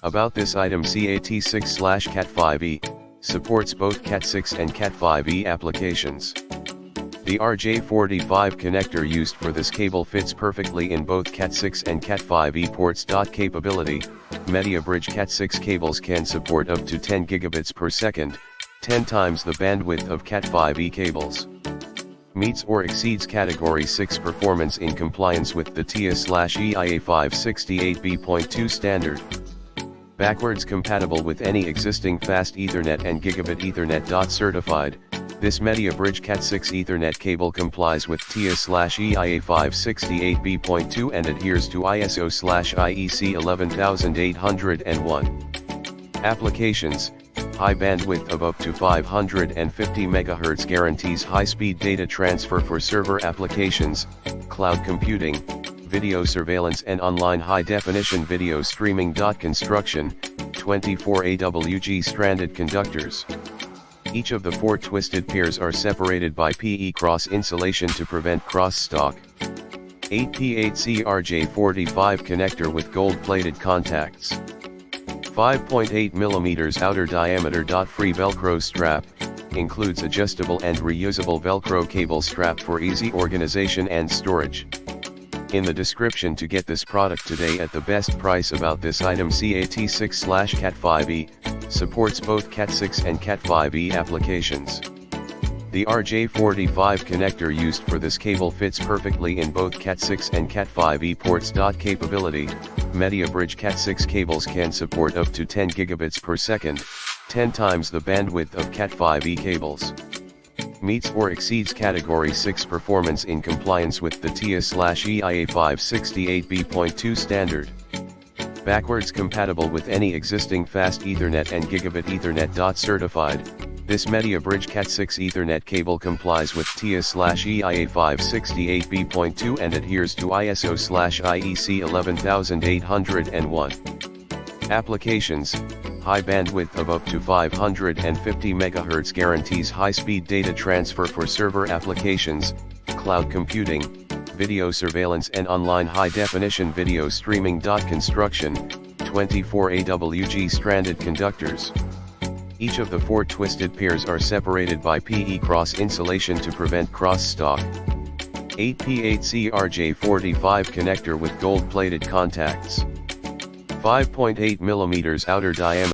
About this item, Cat6/Cat5e supports both Cat6 and Cat5e applications. The RJ45 connector used for this cable fits perfectly in both Cat6 and Cat5e ports. Capability: Mediabridge Cat6 cables can support up to 10 gigabits per second, 10 times the bandwidth of Cat5e cables. Meets or exceeds Category 6 performance in compliance with the TIA/EIA 568B.2 standard. Backwards compatible with any existing fast Ethernet and gigabit Ethernet. Certified, this Mediabridge Cat6 Ethernet cable complies with TIA/EIA 568B.2 and adheres to ISO/IEC 11801. Applications: high bandwidth of up to 550 MHz guarantees high-speed data transfer for server applications, cloud computing, video surveillance and online high-definition video streaming. Construction: 24 AWG stranded conductors. Each of the 4 twisted pairs are separated by PE cross insulation to prevent cross-stock. 8P8C RJ45 connector with gold-plated contacts. 5.8 mm outer diameter. Free Velcro strap, includes adjustable and reusable Velcro cable strap for easy organization and storage. In the description to get this product today at the best price. About this item, Cat6/Cat5e supports both Cat6 and Cat5e applications. The RJ45 connector used for this cable fits perfectly in both Cat6 and Cat5e ports. Capability: Mediabridge Cat6 cables can support up to 10 gigabits per second, 10 times the bandwidth of Cat5e cables. Meets or exceeds Category 6 performance in compliance with the TIA/EIA 568B.2 standard. Backwards compatible with any existing fast Ethernet and gigabit Ethernet. Certified, this Mediabridge Cat6 Ethernet cable complies with TIA/EIA 568B.2 and adheres to ISO/IEC 11801. Applications: high bandwidth of up to 550 MHz guarantees high-speed data transfer for server applications, cloud computing, video surveillance and online high-definition video streaming. Construction: 24 AWG stranded conductors. Each of the 4 twisted pairs are separated by PE cross insulation to prevent cross-stock. 8P8C RJ45 connector with gold-plated contacts. 5.8 mm outer diameter.